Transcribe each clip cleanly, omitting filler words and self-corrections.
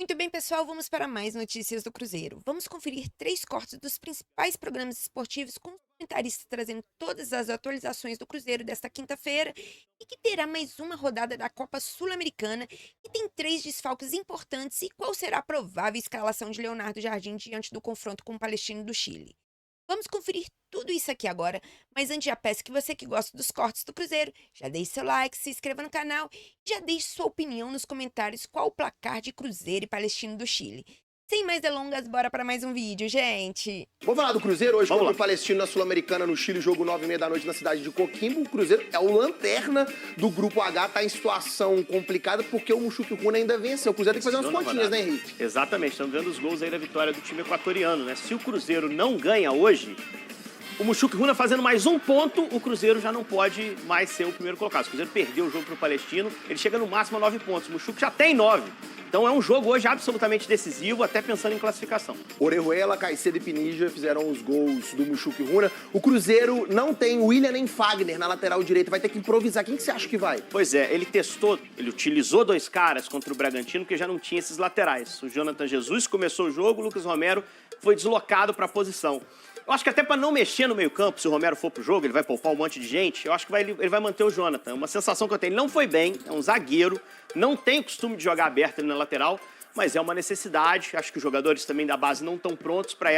Muito bem, pessoal, vamos para mais notícias do Cruzeiro. Vamos conferir 3 cortes dos principais programas esportivos com os comentaristas trazendo todas as atualizações do Cruzeiro desta quinta-feira e que terá mais uma rodada da Copa Sul-Americana e tem 3 desfalques importantes e qual será a provável escalação de Leonardo Jardim diante do confronto com o Palestino do Chile. Vamos conferir tudo isso aqui agora, mas antes já peço que você que gosta dos cortes do Cruzeiro, já deixe seu like, se inscreva no canal e já deixe sua opinião nos comentários qual o placar de Cruzeiro e Palestino do Chile. Sem mais delongas, bora para mais um vídeo, gente! Vamos falar do Cruzeiro hoje contra o Palestino na Sul-Americana no Chile, jogo 9h30 da noite na cidade de Coquimbo. O Cruzeiro é o lanterna do Grupo H, tá em situação complicada porque o Mushuki Runa ainda venceu. O Cruzeiro tem que fazer umas continhas, né, Henrique? Exatamente, estamos vendo os gols aí da vitória do time equatoriano, né? Se o Cruzeiro não ganha hoje, o Mushuki Runa fazendo mais um ponto, o Cruzeiro já não pode mais ser o primeiro colocado. Se o Cruzeiro perdeu o jogo pro Palestino, ele chega no máximo a 9 pontos. O Mushuki já tem 9. Então é um jogo hoje absolutamente decisivo, até pensando em classificação. Orejuela, Caicedo e Pinija fizeram os gols do Mushuki Runa. O Cruzeiro não tem William nem Fagner na lateral direita, vai ter que improvisar. Quem que você acha que vai? Pois é, ele utilizou 2 caras contra o Bragantino, porque já não tinha esses laterais. O Jonathan Jesus começou o jogo, o Lucas Romero foi deslocado para a posição. Eu acho que até para não mexer no meio-campo, se o Romero for pro jogo, ele vai poupar um monte de gente, eu acho que ele vai manter o Jonathan. Uma sensação que eu tenho, ele não foi bem, é um zagueiro, não tem o costume de jogar aberto ali na lateral, mas é uma necessidade. Acho que os jogadores também da base não estão prontos para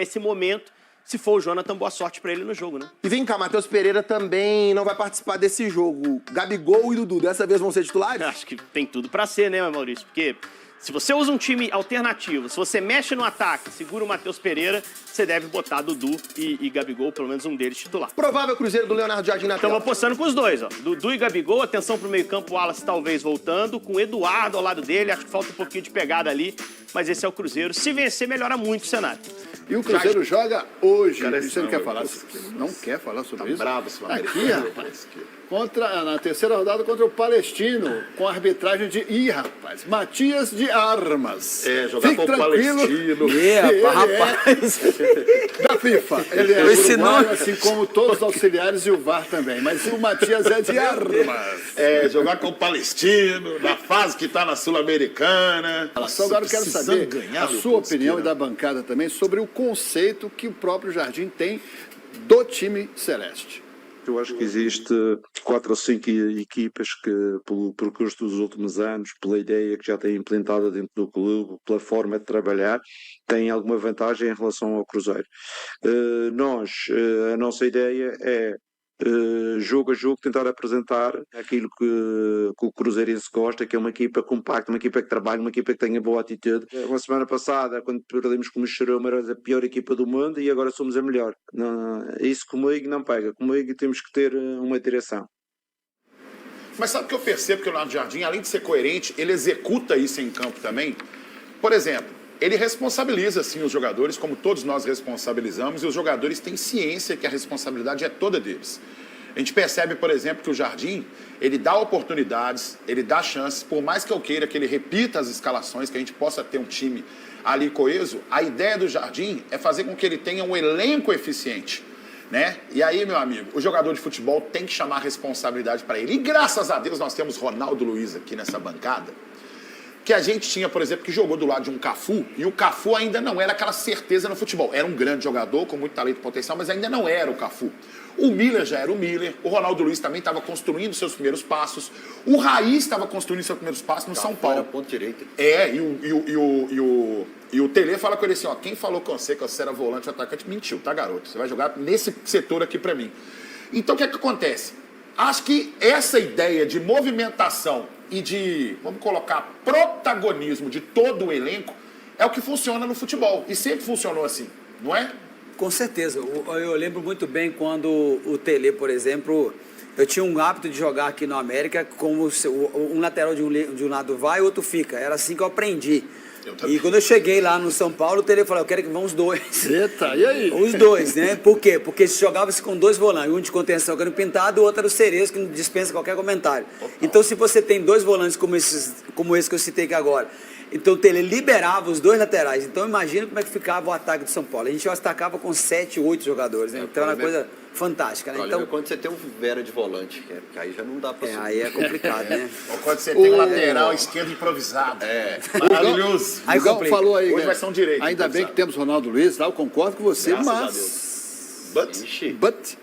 esse momento. Se for o Jonathan, boa sorte para ele no jogo, né? E vem cá, Matheus Pereira também não vai participar desse jogo. Gabigol e Dudu, dessa vez vão ser titulares? Acho que tem tudo para ser, né, Maurício? Porque se você usa um time alternativo, se você mexe no ataque, segura o Matheus Pereira, você deve botar Dudu e Gabigol, pelo menos um deles titular. Provável Cruzeiro do Leonardo Jardim na tela. Estamos apostando com os dois, ó. Dudu e Gabigol, atenção pro meio-campo, o Wallace talvez voltando, com o Eduardo ao lado dele, acho que falta um pouquinho de pegada ali, mas esse é o Cruzeiro. Se vencer, melhora muito o cenário. E o Cruzeiro joga hoje. Cara, Você não quer falar? Não quer falar sobre isso? Bravo, aqui, rapaz. Na terceira rodada contra o Palestino, com a arbitragem de... rapaz, Matias de Armas. Jogar Fique com o Palestino. Rapaz. Da FIFA. Ele é uruguaio, assim como todos os auxiliares e o VAR também. Mas o Matias é de Armas. Jogar com o Palestino, na fase que está na Sul-Americana. Só agora eu quero saber a sua opinião e da bancada também sobre o conceito que o próprio Jardim tem do time celeste. Eu acho que existe 4 ou 5 equipas que, pelo percurso dos últimos anos, pela ideia que já têm implantada dentro do clube, pela forma de trabalhar, têm alguma vantagem em relação ao Cruzeiro. A nossa ideia é, jogo a jogo, tentar apresentar aquilo que o Cruzeirense gosta, que é uma equipa compacta, uma equipa que trabalha, uma equipa que tenha boa atitude. Uma semana passada, quando perdemos com o Xeroma, era a pior equipa do mundo e agora somos a melhor. Não, isso comigo não pega. Comigo temos que ter uma direção. Mas sabe o que eu percebo que o Leonardo Jardim, além de ser coerente, ele executa isso em campo também? Por exemplo, ele responsabiliza, sim, os jogadores, como todos nós responsabilizamos, e os jogadores têm ciência que a responsabilidade é toda deles. A gente percebe, por exemplo, que o Jardim, ele dá oportunidades, ele dá chances, por mais que eu queira que ele repita as escalações, que a gente possa ter um time ali coeso, a ideia do Jardim é fazer com que ele tenha um elenco eficiente, né? E aí, meu amigo, o jogador de futebol tem que chamar a responsabilidade para ele. E graças a Deus nós temos Ronaldo Luiz aqui nessa bancada, que a gente tinha, por exemplo, que jogou do lado de um Cafu, e o Cafu ainda não era aquela certeza no futebol. Era um grande jogador, com muito talento e potencial, mas ainda não era o Cafu. O Miller já era o Miller, o Ronaldo Luiz também estava construindo seus primeiros passos, o Raiz estava construindo seus primeiros passos no São Paulo. Era ponto direito. E o Tele fala com ele assim, ó, quem falou com você que você era volante ou atacante, mentiu, tá, garoto? Você vai jogar nesse setor aqui pra mim. Então, o que é que acontece? Acho que essa ideia de movimentação e de, vamos colocar, protagonismo de todo o elenco é o que funciona no futebol. E sempre funcionou assim, não é? Com certeza. Eu lembro muito bem quando o Tele, por exemplo, eu tinha um hábito de jogar aqui no América como um lateral de um lado vai e o outro fica. Era assim que eu aprendi. Eu também. E quando eu cheguei lá no São Paulo, o Tele falou, eu quero que vão os dois. Eita, e aí? Os dois, né? Por quê? Porque se jogava-se com 2 volantes, um de contenção que era o Pintado e o outro era o Cerezo, que não dispensa qualquer comentário. Então, se você tem 2 volantes como esse que eu citei aqui agora, então o Tele liberava os 2 laterais. Então, imagina como é que ficava o ataque do São Paulo. A gente atacava com 7, 8 jogadores, né? Então, era uma coisa fantástica, né? Então, quando você tem um Vera de volante, que aí já não dá pra subir. Aí é complicado, né? Ou quando você tem um lateral esquerdo improvisado. Maravilhoso. Aí O Gão complica. falou aí, Hoje né? vai ser um direito, Ainda bem que temos Ronaldo Luiz, tá? Eu concordo com você, Graças a mas... But, But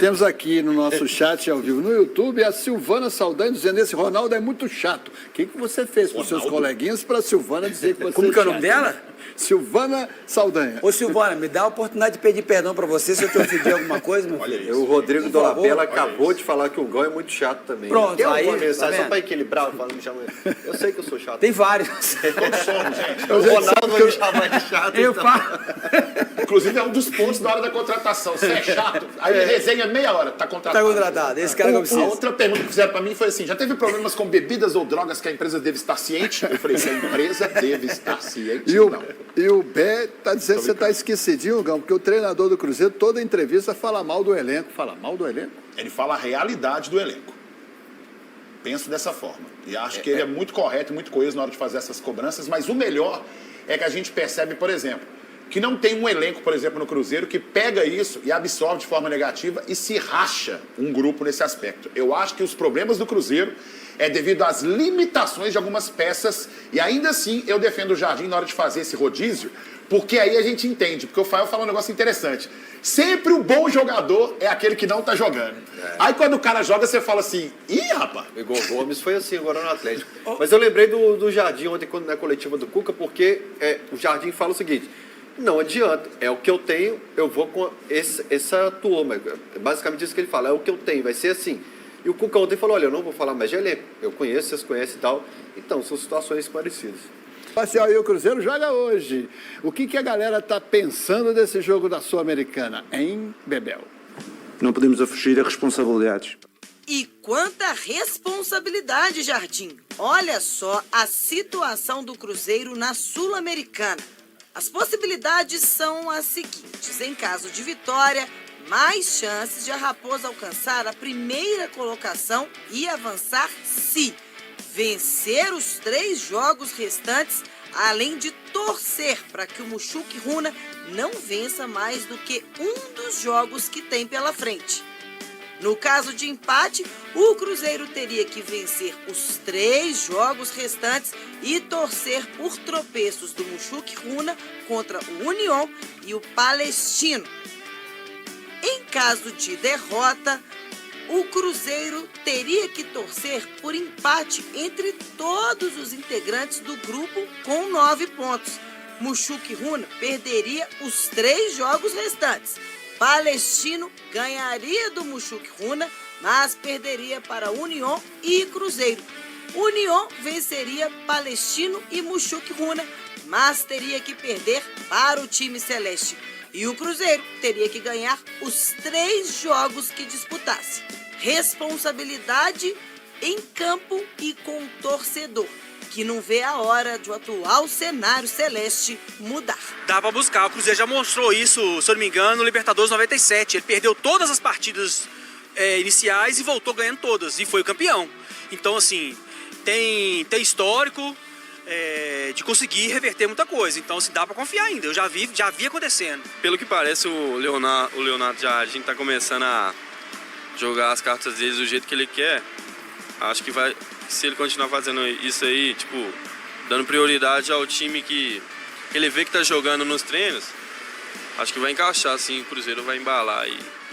temos aqui no nosso chat ao vivo no YouTube a Silvana Saldanha dizendo esse Ronaldo é muito chato. O que você fez com seus coleguinhas para a Silvana dizer que você Como que é o nome chato? dela? Silvana Saldanha. Ô, Silvana, me dá a oportunidade de pedir perdão pra você se eu te ofendi alguma coisa, meu Olha filho. isso. O Rodrigo Por favor. Dolabella acabou de falar que o Gão é muito chato também. Pronto, Tem alguma aí, mensagem tá só vendo? pra equilibrar? Fala, me chama... Eu sei que eu sou chato. Tem vários. todos somos, gente. O Ronaldo vai me chamar de chato. Eu então. falo. Inclusive, é um dos pontos da hora da contratação. Se é chato, aí ele resenha meia hora, tá Tá contratado. contratado. Esse cara que eu A preciso. outra pergunta que fizeram pra mim foi assim: já teve problemas com bebidas ou drogas que a empresa deve estar ciente? Eu falei: se a empresa deve estar ciente, não. E o Bé tá dizendo que você tá esquecidinho, Gão, porque o treinador do Cruzeiro, toda entrevista, fala mal do elenco. Fala mal do elenco? Ele fala a realidade do elenco. Penso dessa forma. E acho que ele é muito correto e muito coeso na hora de fazer essas cobranças, mas o melhor é que a gente percebe, por exemplo, que não tem um elenco, por exemplo, no Cruzeiro, que pega isso e absorve de forma negativa e se racha um grupo nesse aspecto. Eu acho que os problemas do Cruzeiro é devido às limitações de algumas peças e ainda assim eu defendo o Jardim na hora de fazer esse rodízio, porque aí a gente entende, porque o Fael fala um negócio interessante. Sempre o bom jogador é aquele que não tá jogando. Aí quando o cara joga, você fala assim, ih, rapaz. O Igor Gomes foi assim agora no Atlético. Mas eu lembrei do Jardim ontem, quando na coletiva do Cuca, porque o Jardim fala o seguinte: não adianta, é o que eu tenho, eu vou com essa turma. Basicamente isso que ele fala, é o que eu tenho, vai ser assim. E o Cuca ontem falou: olha, eu não vou falar mais de elenco, eu conheço, vocês conhecem e tal. Então, são situações parecidas. Parcial, e o Cruzeiro joga hoje. O que a galera tá pensando desse jogo da Sul-Americana, hein, Bebel? Não podemos fugir a responsabilidades. E quanta responsabilidade, Jardim! Olha só a situação do Cruzeiro na Sul-Americana. As possibilidades são as seguintes: em caso de vitória, mais chances de a Raposa alcançar a primeira colocação e avançar se vencer os 3 jogos restantes, além de torcer para que o Mushuc Runa não vença mais do que um dos jogos que tem pela frente. No caso de empate, o Cruzeiro teria que vencer os 3 jogos restantes e torcer por tropeços do Mushuc Runa contra o União e o Palestino. Em caso de derrota, o Cruzeiro teria que torcer por empate entre todos os integrantes do grupo com 9 pontos. Mushuc Runa perderia os 3 jogos restantes. Palestino ganharia do Mushuc Runa, mas perderia para União e Cruzeiro. União venceria Palestino e Mushuc Runa, mas teria que perder para o time celeste. E o Cruzeiro teria que ganhar os 3 jogos que disputasse. Responsabilidade em campo e com o torcedor, que não vê a hora de o atual cenário celeste mudar. Dá pra buscar, o Cruzeiro já mostrou isso, se eu não me engano, no Libertadores 97. Ele perdeu todas as partidas iniciais e voltou ganhando todas, e foi o campeão. Então, assim, tem histórico de conseguir reverter muita coisa. Então, assim, dá pra confiar ainda, eu já vi acontecendo. Pelo que parece, o Leonardo Jardim tá começando a jogar as cartas dele do jeito que ele quer. Acho que vai, se ele continuar fazendo isso aí, tipo, dando prioridade ao time que ele vê que tá jogando nos treinos, acho que vai encaixar, assim, o Cruzeiro vai embalar.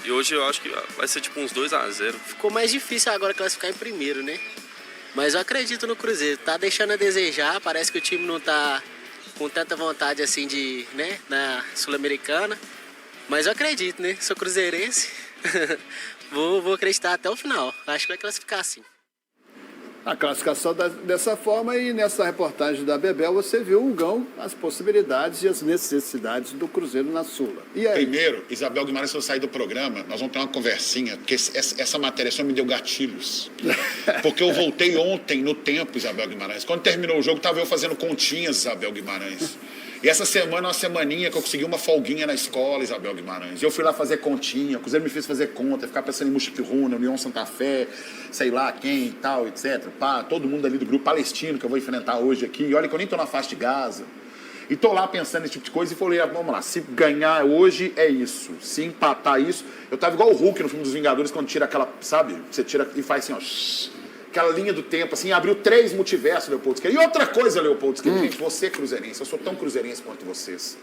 E hoje eu acho que vai ser tipo uns 2-0. Ficou mais difícil agora classificar em primeiro, né? Mas eu acredito no Cruzeiro. Tá deixando a desejar, parece que o time não tá com tanta vontade assim de, né, na Sul-Americana. Mas eu acredito, né? Sou cruzeirense. Vou acreditar até o final. Acho que vai classificar sim. a classificação dessa forma, e nessa reportagem da Bebel você viu o Hugão, as possibilidades e as necessidades do Cruzeiro na Sula. E aí? Primeiro, Isabel Guimarães, se eu sair do programa, nós vamos ter uma conversinha, porque essa matéria só me deu gatilhos. Porque eu voltei ontem no tempo, Isabel Guimarães. Quando terminou o jogo, estava eu fazendo continhas, Isabel Guimarães. E essa semana, uma semaninha que eu consegui uma folguinha na escola, Isabel Guimarães. E eu fui lá fazer continha, o Cruzeiro me fez fazer conta, ficar pensando em Muxiquiruna, União Santa Fé, sei lá quem e tal, etc. Pá, todo mundo ali do grupo palestino que eu vou enfrentar hoje aqui. E olha que eu nem tô na faixa de Gaza. E tô lá pensando nesse tipo de coisa e falei, vamos lá, se ganhar hoje é isso. Se empatar isso... Eu tava igual o Hulk no filme dos Vingadores, quando tira aquela, sabe? Você tira e faz assim, ó... Aquela linha do tempo, assim, abriu 3 multiversos, Leopoldo Siqueira. E outra coisa, Leopoldo Siqueira, gente, você é cruzeirense, eu sou tão cruzeirense quanto vocês.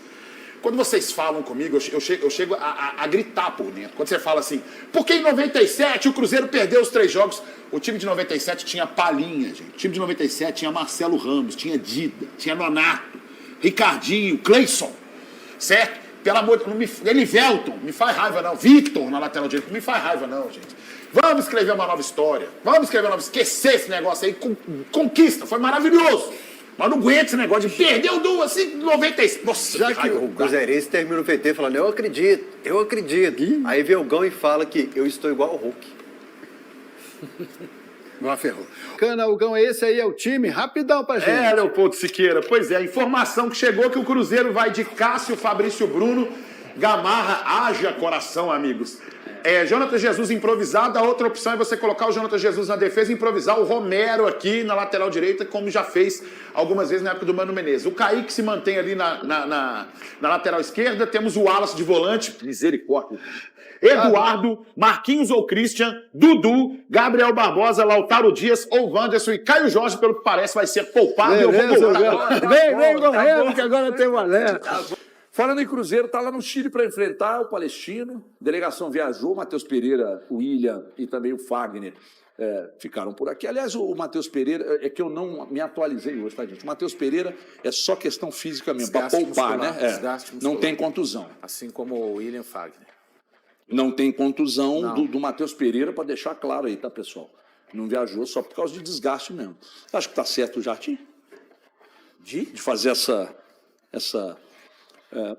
Quando vocês falam comigo, eu chego a gritar por dentro. Quando você fala assim, porque em 97 o Cruzeiro perdeu os 3 jogos. O time de 97 tinha Palinha, gente. O time de 97 tinha Marcelo Ramos, tinha Dida, tinha Nonato, Ricardinho, Cleison, certo? Pelo amor de Deus, Elivelton, me faz raiva não. Victor na lateral direita, não me faz raiva não, gente. Vamos escrever uma nova história. Vamos escrever uma nova... Esquecer esse negócio aí. Conquista. Foi maravilhoso. Mas não aguento esse negócio de perder o 2, assim, 96. Nossa, já que o Cruzeirense termina o VT falando, eu acredito. Aí vê o Gão e fala que eu estou igual ao Hulk. Não ferrou. Cana, o Gão, esse aí é o time? Rapidão pra gente. Leopoldo Siqueira. Pois é, a informação que chegou que o Cruzeiro vai de Cássio, Fabrício Bruno, Gamarra, haja coração, amigos. Jonathan Jesus improvisado, a outra opção é você colocar o Jonathan Jesus na defesa e improvisar o Romero aqui na lateral direita, como já fez algumas vezes na época do Mano Menezes. O Kaique se mantém ali na lateral esquerda, temos o Wallace de volante, misericórdia. Eduardo, Marquinhos ou Christian, Dudu, Gabriel Barbosa, Lautaro Dias ou Wanderson e Caio Jorge, pelo que parece, vai ser poupado. Vem, correndo, que agora tem o alerta. Falando em Cruzeiro, está lá no Chile para enfrentar o Palestino. A delegação viajou, Matheus Pereira, o William e também o Fagner ficaram por aqui. Aliás, o Matheus Pereira, é que eu não me atualizei hoje, tá, gente? O Matheus Pereira é só questão física mesmo, para poupar, né? Não tem contusão. Assim como o William Fagner. Não tem contusão do Matheus Pereira, para deixar claro aí, tá, pessoal? Não viajou só por causa de desgaste mesmo. Acho que está certo o Jardim de fazer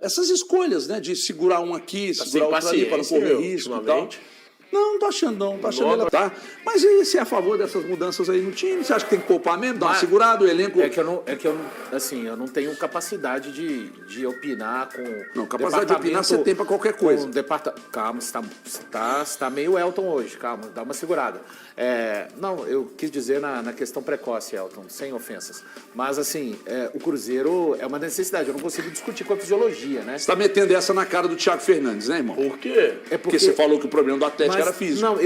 essas escolhas, né? De segurar um aqui, segurar outro ali para não correr risco e tal. Não tô achando não, tô achando ela tá. Mas e você é a favor dessas mudanças aí no time? Você acha que tem que poupar mesmo, dar uma segurada, o elenco... Eu não tenho capacidade de opinar com... Não, capacidade de opinar você tem para qualquer coisa. Calma, você tá meio Elton hoje, calma, dá uma segurada. Não, eu quis dizer na questão precoce, Elton, sem ofensas. Mas assim, o Cruzeiro é uma necessidade, eu não consigo discutir com a fisiologia, né? Você tá metendo essa na cara do Thiago Fernandes, né, irmão? Por quê? Porque você falou que o problema do Atlético era físico. Não,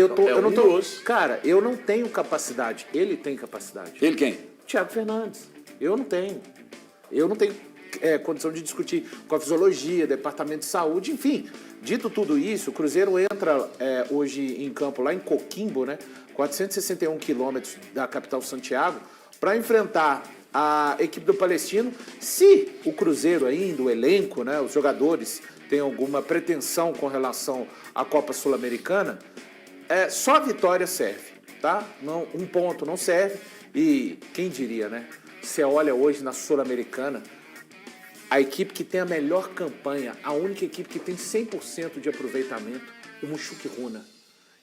cara, eu não tenho capacidade. Ele tem capacidade. Ele quem? Thiago Fernandes. Eu não tenho condição de discutir com a fisiologia, departamento de saúde, enfim. Dito tudo isso, o Cruzeiro entra hoje em campo lá em Coquimbo, né? 461 quilômetros da capital Santiago, para enfrentar a equipe do Palestino. Se o Cruzeiro ainda, o elenco, né, os jogadores, tem alguma pretensão com relação à Copa Sul-Americana, só a vitória serve, tá? Não, um ponto não serve. E quem diria, né? Você olha hoje na Sul-Americana, a equipe que tem a melhor campanha, a única equipe que tem 100% de aproveitamento, o Muxiquiruna.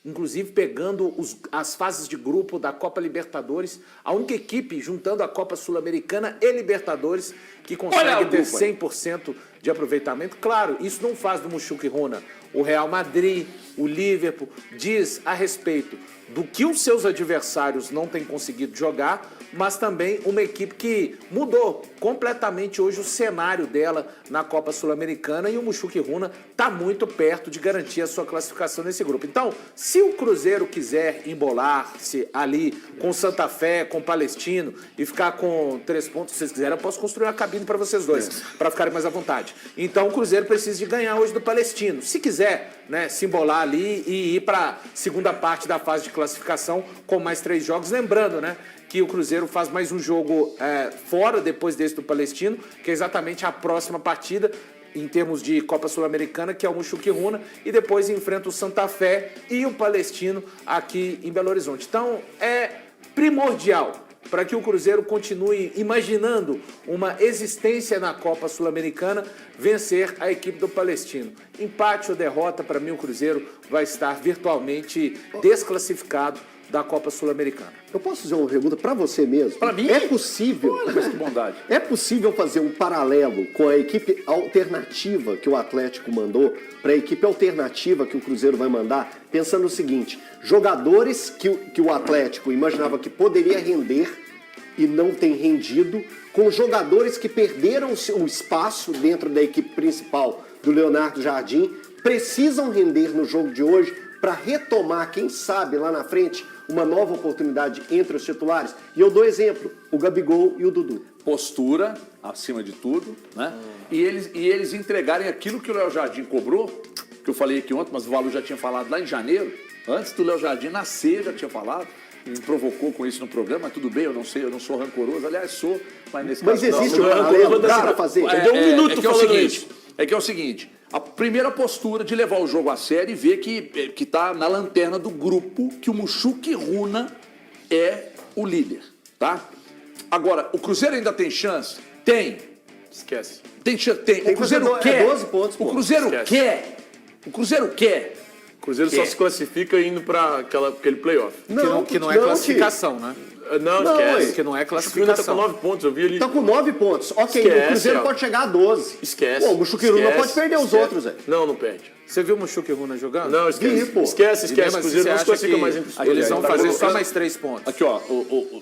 Inclusive pegando as fases de grupo da Copa Libertadores, a única equipe juntando a Copa Sul-Americana e Libertadores que consegue ter 100% de aproveitamento. Claro, isso não faz do Muxiquiruna o Real Madrid, o Liverpool, diz a respeito do que os seus adversários não têm conseguido jogar, mas também uma equipe que mudou completamente hoje o cenário dela na Copa Sul-Americana, e o Muxiquiruna está muito perto de garantir a sua classificação nesse grupo. Então, se o Cruzeiro quiser embolar-se ali com Santa Fé, com Palestino, e ficar com 3 pontos, se vocês quiserem, eu posso construir uma cabine para vocês dois, para ficarem mais à vontade. Então, o Cruzeiro precisa de ganhar hoje do Palestino. Se quiser, né, se embolar ali e ir para a segunda parte da fase de classificação com mais 3 jogos, lembrando, né, que o Cruzeiro faz mais um jogo fora depois desse do Palestino, que é exatamente a próxima partida em termos de Copa Sul-Americana, que é o Muxiquiruna, e depois enfrenta o Santa Fé e o Palestino aqui em Belo Horizonte. Então, primordial para que o Cruzeiro continue imaginando uma existência na Copa Sul-Americana, vencer a equipe do Palestino. Empate ou derrota, para mim o Cruzeiro vai estar virtualmente desclassificado da Copa Sul-Americana. Eu posso fazer uma pergunta para você mesmo? Para mim? É possível... Olha, mas que bondade. É possível fazer um paralelo com a equipe alternativa que o Atlético mandou para a equipe alternativa que o Cruzeiro vai mandar, pensando o seguinte, jogadores que o Atlético imaginava que poderia render e não tem rendido, com jogadores que perderam o espaço dentro da equipe principal do Leonardo Jardim, precisam render no jogo de hoje para retomar, quem sabe, lá na frente, uma nova oportunidade entre os titulares. E eu dou exemplo, o Gabigol e o Dudu. Postura, acima de tudo, né? E eles entregarem aquilo que o Léo Jardim cobrou, que eu falei aqui ontem, mas o Valu já tinha falado lá em janeiro, antes do Léo Jardim nascer, já tinha falado, me provocou com isso no programa, tudo bem, eu não sei, eu não sou rancoroso, aliás, sou, mas nesse caso... Mas existe um paralelo, dá para fazer? Deu um minuto falando isso. É que é o seguinte, a primeira postura de levar o jogo a sério e ver que tá na lanterna do grupo, que o Mushuki Runa é o líder, tá? Agora, o Cruzeiro ainda tem chance? Tem. Esquece. Tem chance? Tem. O Cruzeiro quer. 12 pontos, o Cruzeiro quer. O Cruzeiro quer. O Cruzeiro só se classifica indo para aquele playoff. Que não é classificação, né? Não, esquece. Que não é O Chuquiruna classificação. tá com 9 pontos, eu vi ele. Tá com 9 pontos. Ok, Esquece, o Cruzeiro ó. pode chegar a 12. Esquece. Pô, o Chuquiruna pode perder os outros, velho. Não perde. Você viu o Mushuki Runa jogando? Não, esquece. Vi, pô. Esquece. E mesmo O assim, Cruzeiro você não se acha classifica que mais entre os eles dois. vão Tá fazer só colocando- mais 3 pontos? Aqui, ó,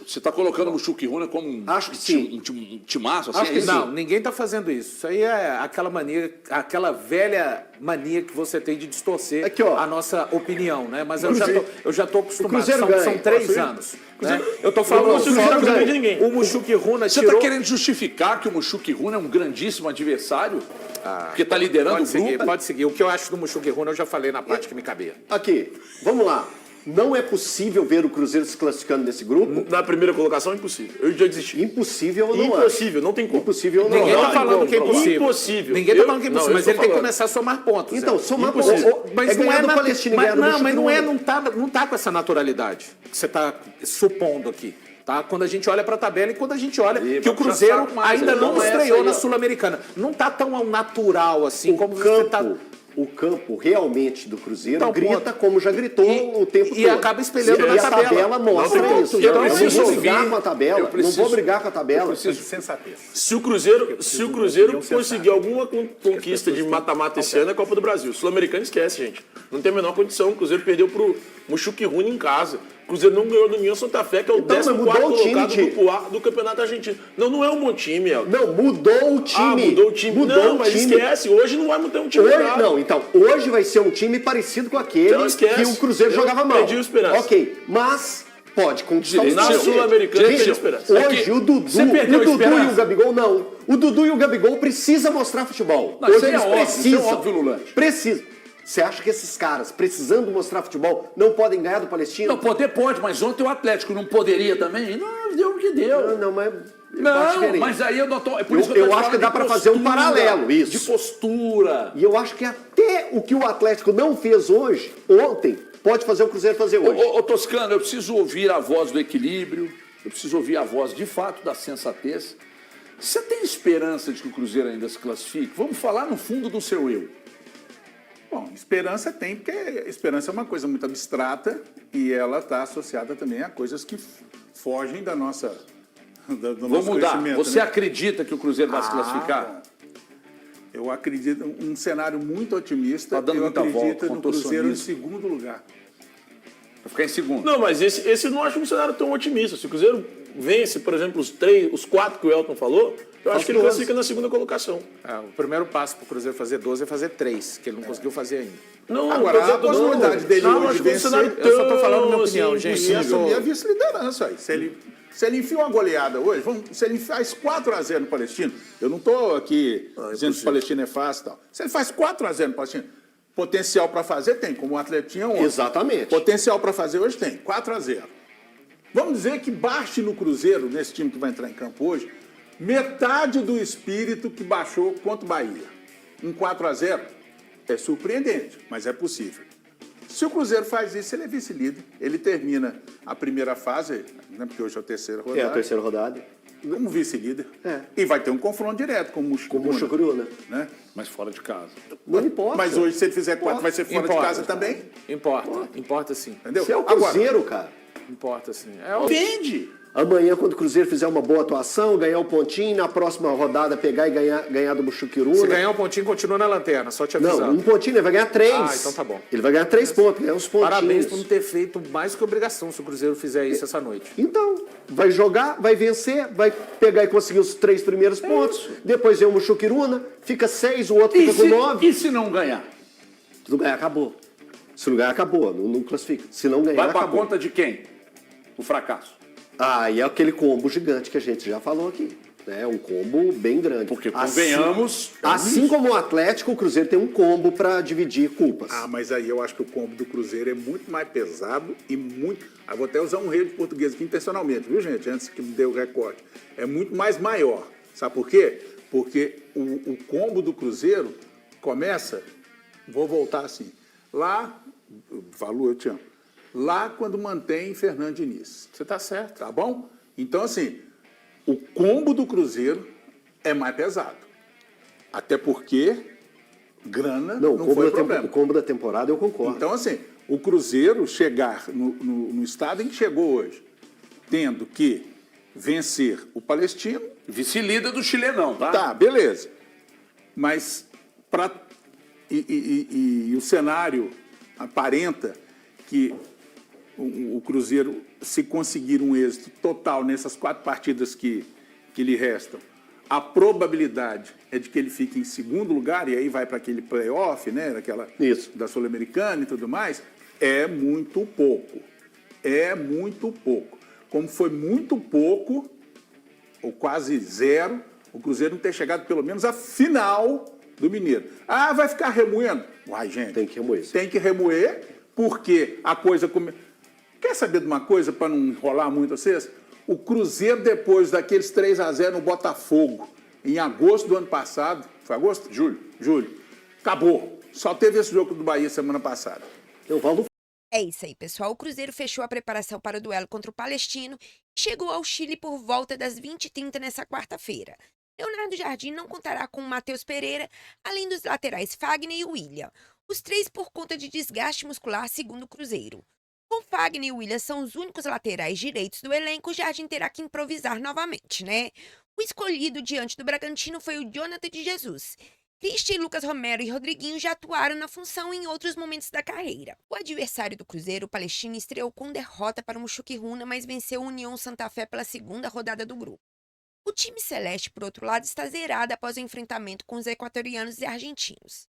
você tá colocando o Mushuki Runa como um Acho que sim. um timaço, assim? Acho que é isso? Não, ninguém tá fazendo isso. Isso aí é aquela mania, aquela velha mania que você tem de distorcer Aqui, ó. a nossa opinião, né? Mas Cruzeiro- eu já tô acostumado. Cruzeiro São, ganha. são 3 Posso ir? anos. Né? Eu tô falando Não, o só Cruzeiro que ganha de ninguém. o Mushuki Runa Você tirou... tá querendo justificar que o Mushuki Runa é um grandíssimo adversário? Porque tá liderando Pode o grupo? seguir, pode seguir. O que eu acho do Mushuki Runa eu já falei na parte que me cabia. Aqui, vamos lá. Não é possível ver o Cruzeiro se classificando nesse grupo? Na primeira colocação, impossível. Eu já desisti. Impossível eu não acho. Impossível, não tem como. Impossível eu não Ninguém acho. tá falando como, que é não. impossível. Impossível. Ninguém tá Eu- falando que é não, impossível, eu mas tô ele tem que falando. começar a somar pontos. Então, Zé. somar Impossível. pontos. Mas É não ganhar é do na- Palestino e mas, ganhar do não, mas não é, Chuquiruna. não tá com essa naturalidade que você tá supondo aqui. Tá? Quando a gente olha para a tabela e quando a gente olha que o Cruzeiro ainda não estreou na Sul-Americana. Não tá tão natural assim como você tá... O campo realmente do Cruzeiro Então, grita como já gritou o tempo todo. e acaba espelhando na E a tabela. tabela mostra Não, isso. eu Eu não preciso vou brigar ouvir- com a tabela. Não vou brigar com a tabela. Sensatez. Se o Cruzeiro conseguir alguma conquista de mata-mata esse ano, é Copa do Brasil. Sul-Americano esquece, gente. Não tem a menor condição. O Cruzeiro perdeu pro Mushuki Runa em casa. O Cruzeiro não ganhou do União Santa Fé, que é o Então, mas 14º mudou o time, colocado do Ti. Grupo A do Campeonato Argentino. Não é um bom time, El. Não, mudou o time. Ah, mudou o time. Mudou Não, o mas time. esquece. Hoje não vai mudar um time Hoje, nada. não, então, hoje vai ser um time parecido com aquele Então, esquece. que o Cruzeiro Eu jogava mal. perdi a esperança. Ok, mas pode conquistar Na título. Sul-Americana, Gente, perdi a esperança. Hoje o Dudu, Você perdeu a e o esperança? Gabigol não. O Dudu e o Gabigol precisam mostrar futebol. Não, Hoje isso aí é eles óbvio, precisam. isso é óbvio, Lulante. Precisam. Você acha que esses caras, precisando mostrar futebol, não podem ganhar do Palestino? Não, poder pode, mas ontem o Atlético não poderia também? Não, deu o que deu. Não, mas... Não, mas aí eu não tô... É por isso que Eu tô acho que falando dá de pra fazer um postura, paralelo, isso. De postura. E eu acho que até o que o Atlético não fez hoje, ontem, pode fazer o Cruzeiro fazer hoje. Ô, Toscano, eu preciso ouvir a voz do equilíbrio, eu preciso ouvir a voz, de fato, da sensatez. Você tem esperança de que o Cruzeiro ainda se classifique? Vamos falar no fundo do seu eu. Bom, esperança tem, porque esperança é uma coisa muito abstrata e ela está associada também a coisas que fogem da nossa... Do Vamos nosso mudar. conhecimento, Você né? acredita que o Cruzeiro vai se classificar? Eu acredito, um cenário muito otimista, Tá dando eu muita acredito volta, no Cruzeiro em contorcionismo. segundo lugar. Vai ficar em segundo. Não, mas esse eu não acho um cenário tão otimista. Se o Cruzeiro vence, por exemplo, os 4 que o Elton falou, eu acho que ele classifica na segunda colocação. O primeiro passo para o Cruzeiro fazer 12 é fazer 3, que ele não conseguiu fazer ainda. Não, Agora, a possibilidade dele hoje acho que é um vencer... cenário Eu só tô falando minha opinião, assim, gente. E impossível. assumir a vice-liderança aí. Se ele enfia uma goleada hoje, se ele faz 4-0 no Palestino, eu não estou aqui dizendo que o Palestino é fácil e tal. Se ele faz 4-0 no Palestino, potencial para fazer tem, como o Atlético tinha ontem. Exatamente. Potencial para fazer hoje tem, 4-0. Vamos dizer que baixe no Cruzeiro, nesse time que vai entrar em campo hoje, metade do espírito que baixou contra o Bahia. Um 4-0 é surpreendente, mas é possível. Se o Cruzeiro faz isso, ele é vice-líder. Ele termina a primeira fase, né, porque hoje é a terceira rodada. É a terceira rodada. Como vice-líder. É. E vai ter um confronto direto com o Muxucuruna. Né? Mas fora de casa. Não importa. Mas hoje, se ele fizer 4, vai ser fora de casa também? Importa sim. Entendeu? Você é o Cruzeiro, cara. Importa sim. Entende? Amanhã, quando o Cruzeiro fizer uma boa atuação, ganhar o pontinho, na próxima rodada pegar e ganhar do Muxuquiruna. Se ganhar um pontinho, continua na lanterna, só te avisando. Não, um pontinho, ele vai ganhar 3. Ah, então tá bom. Ele vai ganhar 3 pontos, ganhar uns pontinhos. Parabéns por não ter feito mais que obrigação se o Cruzeiro fizer isso essa noite. Então, vai jogar, vai vencer, vai pegar e conseguir os 3 primeiros pontos, depois vem o Muxuquiruna, fica 6, o outro fica com 9. E se não ganhar? Se não ganhar, acabou. Se não ganhar, acabou, não classifica. Se não ganhar, Vai pra acabou. conta de quem? O fracasso. Ah, e é aquele combo gigante que a gente já falou aqui. É um combo bem grande. Porque convenhamos... Assim como o Atlético, o Cruzeiro tem um combo para dividir culpas. Ah, mas aí eu acho que o combo do Cruzeiro é muito mais pesado e muito... Ah, vou até usar um rei de português aqui intencionalmente, viu, gente? Antes que me dê o recorte. É muito mais maior. Sabe por quê? Porque o combo do Cruzeiro começa... Vou voltar assim. Lá... Valu, eu te amo. Lá quando mantém Fernando Diniz. Você tá certo. Tá bom? Então, assim, o combo do Cruzeiro é mais pesado. Até porque grana não foi problema. O combo da temporada eu concordo. Então, assim, o Cruzeiro chegar no estado em que chegou hoje, tendo que vencer o Palestino... Vice-líder do Chilenão, tá? Tá, beleza. Mas o cenário aparenta que o Cruzeiro, se conseguir um êxito total nessas 4 partidas que lhe restam, a probabilidade é de que ele fique em segundo lugar, e aí vai para aquele play-off, né, da Sul-Americana e tudo mais, é muito pouco. É muito pouco. Como foi muito pouco, ou quase zero, o Cruzeiro não ter chegado pelo menos à final do Mineiro. Ah, vai ficar remoendo? Uai, gente. Tem que remoer. Tem que remoer, porque a coisa... Quer saber de uma coisa, para não enrolar muito vocês? O Cruzeiro, depois daqueles 3-0 no Botafogo, em agosto do ano passado, foi agosto? Julho. Acabou. Só teve esse jogo do Bahia semana passada. É isso aí, pessoal. O Cruzeiro fechou a preparação para o duelo contra o Palestino e chegou ao Chile por volta das 20h30 nessa quarta-feira. Leonardo Jardim não contará com o Matheus Pereira, além dos laterais Fagner e William. Os 3 por conta de desgaste muscular, segundo o Cruzeiro. Com Fagner e William são os únicos laterais direitos do elenco, o Jardim terá que improvisar novamente, né? O escolhido diante do Bragantino foi o Jonathan de Jesus. Christian, Lucas Romero e Rodriguinho já atuaram na função em outros momentos da carreira. O adversário do Cruzeiro, o Palestino, estreou com derrota para o Muxuquiruna, mas venceu o União Santa Fé pela segunda rodada do grupo. O time celeste, por outro lado, está zerado após o enfrentamento com os equatorianos e argentinos.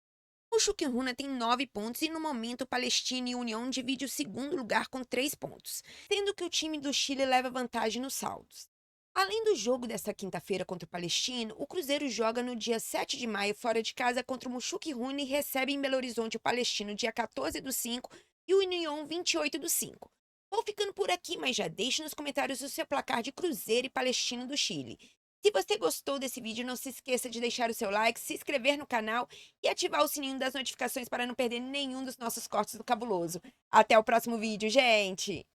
O Muxuquiruna tem 9 pontos e, no momento, o Palestino e o União dividem o segundo lugar com 3 pontos, sendo que o time do Chile leva vantagem nos saldos. Além do jogo desta quinta-feira contra o Palestino, o Cruzeiro joga no dia 7 de maio fora de casa contra o Muxuquiruna e recebe em Belo Horizonte o Palestino dia 14/5 e o União 28/5. Vou ficando por aqui, mas já deixe nos comentários o seu placar de Cruzeiro e Palestino do Chile. Se você gostou desse vídeo, não se esqueça de deixar o seu like, se inscrever no canal e ativar o sininho das notificações para não perder nenhum dos nossos cortes do Cabuloso. Até o próximo vídeo, gente!